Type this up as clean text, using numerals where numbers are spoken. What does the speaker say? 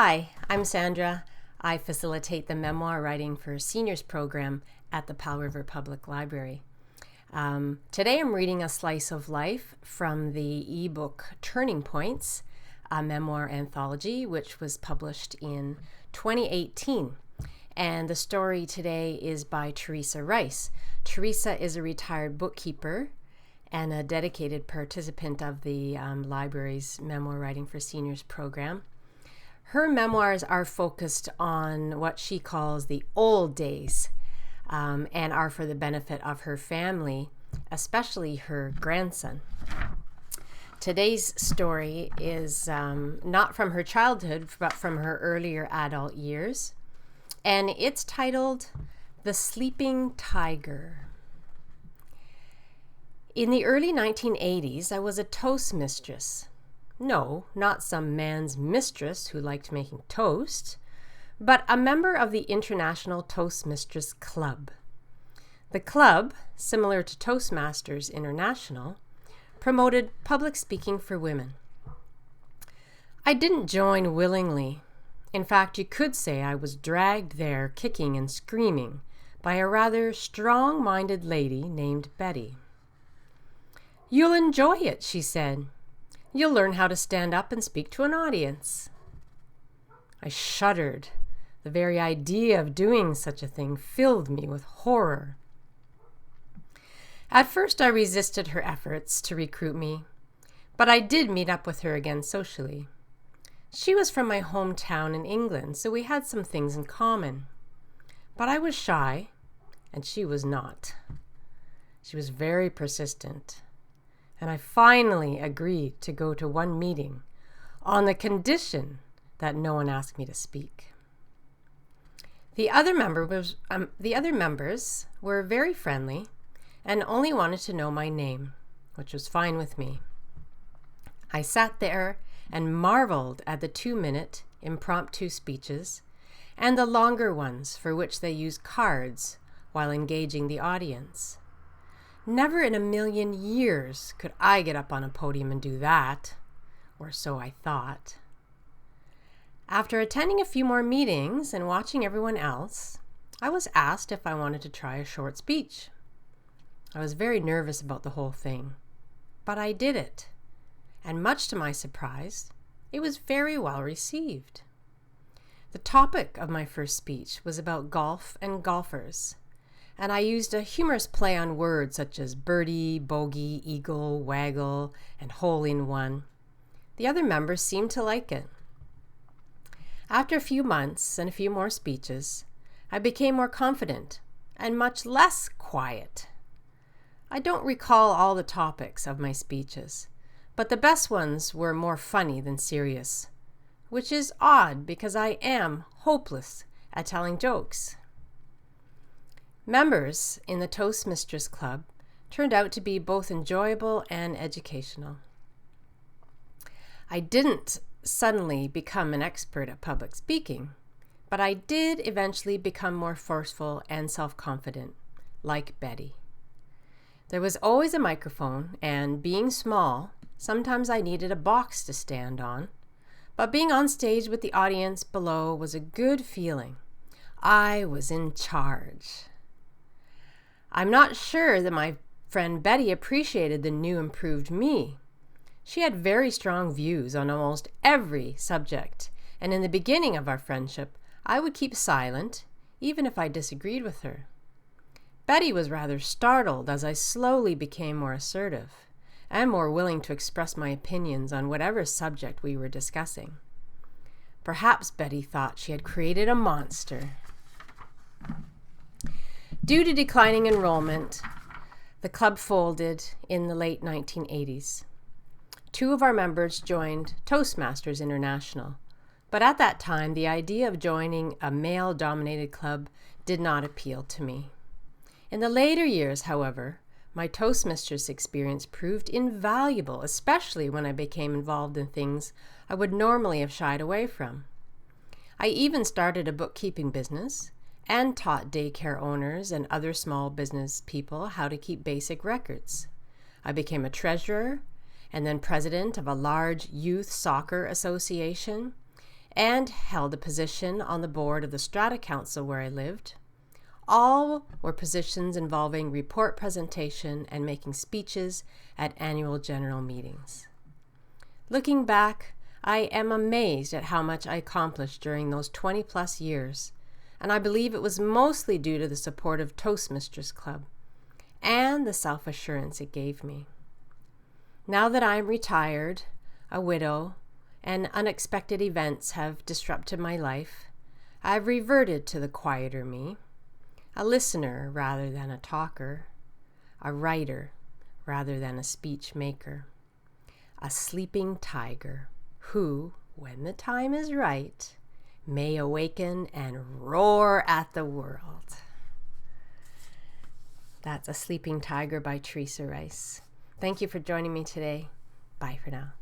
Hi, I'm Sandra. I facilitate the memoir writing for seniors program at the Powell River Public Library. Today I'm reading a slice of life from the ebook Turning Points, a memoir anthology, which was published in 2018. And the story today is by Teresa Rice. Teresa is a retired bookkeeper and a dedicated participant of the library's memoir writing for seniors program. Her memoirs are focused on what she calls the old days and are for the benefit of her family, especially her grandson. Today's story is not from her childhood, but from her earlier adult years, and it's titled The Sleeping Tiger. In the early 1980s, I was a toast mistress. No, not some man's mistress who liked making toast, but a member of the International Toastmistress Club. The club, similar to Toastmasters International, promoted public speaking for women. I didn't join willingly. In fact, you could say I was dragged there kicking and screaming by a rather strong-minded lady named Betty. "You'll enjoy it," she said. "You'll learn how to stand up and speak to an audience." I shuddered. The very idea of doing such a thing filled me with horror. At first, I resisted her efforts to recruit me, but I did meet up with her again socially. She was from my hometown in England, so we had some things in common. But I was shy, and she was not. She was very persistent. And I finally agreed to go to one meeting on the condition that no one asked me to speak. The other members were very friendly and only wanted to know my name, which was fine with me. I sat there and marveled at the 2-minute impromptu speeches and the longer ones for which they used cards while engaging the audience. Never in a million years could I get up on a podium and do that, or so I thought. After attending a few more meetings and watching everyone else, I was asked if I wanted to try a short speech. I was very nervous about the whole thing, but I did it, and much to my surprise, it was very well received. The topic of my first speech was about golf and golfers, and I used a humorous play on words such as birdie, bogey, eagle, waggle, and hole-in-one. The other members seemed to like it. After a few months and a few more speeches, I became more confident and much less quiet. I don't recall all the topics of my speeches, but the best ones were more funny than serious, which is odd because I am hopeless at telling jokes. Members in the Toastmistress Club turned out to be both enjoyable and educational. I didn't suddenly become an expert at public speaking, but I did eventually become more forceful and self-confident, like Betty. There was always a microphone, and being small, sometimes I needed a box to stand on, but being on stage with the audience below was a good feeling. I was in charge. I'm not sure that my friend Betty appreciated the new improved me. She had very strong views on almost every subject, and in the beginning of our friendship, I would keep silent, even if I disagreed with her. Betty was rather startled as I slowly became more assertive and more willing to express my opinions on whatever subject we were discussing. Perhaps Betty thought she had created a monster. Due to declining enrollment, the club folded in the late 1980s. 2 of our members joined Toastmasters International, but at that time, the idea of joining a male-dominated club did not appeal to me. In the later years, however, my Toastmistress experience proved invaluable, especially when I became involved in things I would normally have shied away from. I even started a bookkeeping business and taught daycare owners and other small business people how to keep basic records. I became a treasurer and then president of a large youth soccer association and held a position on the board of the Strata Council where I lived. All were positions involving report presentation and making speeches at annual general meetings. Looking back, I am amazed at how much I accomplished during those 20-plus years, and I believe it was mostly due to the support of Toastmasters Club and the self-assurance it gave me. Now that I am retired, a widow, and unexpected events have disrupted my life, I've reverted to the quieter me, a listener rather than a talker, a writer rather than a speech maker, a sleeping tiger who, when the time is right, may awaken and roar at the world. That's A Sleeping Tiger by Teresa Rice. Thank you for joining me today. Bye for now.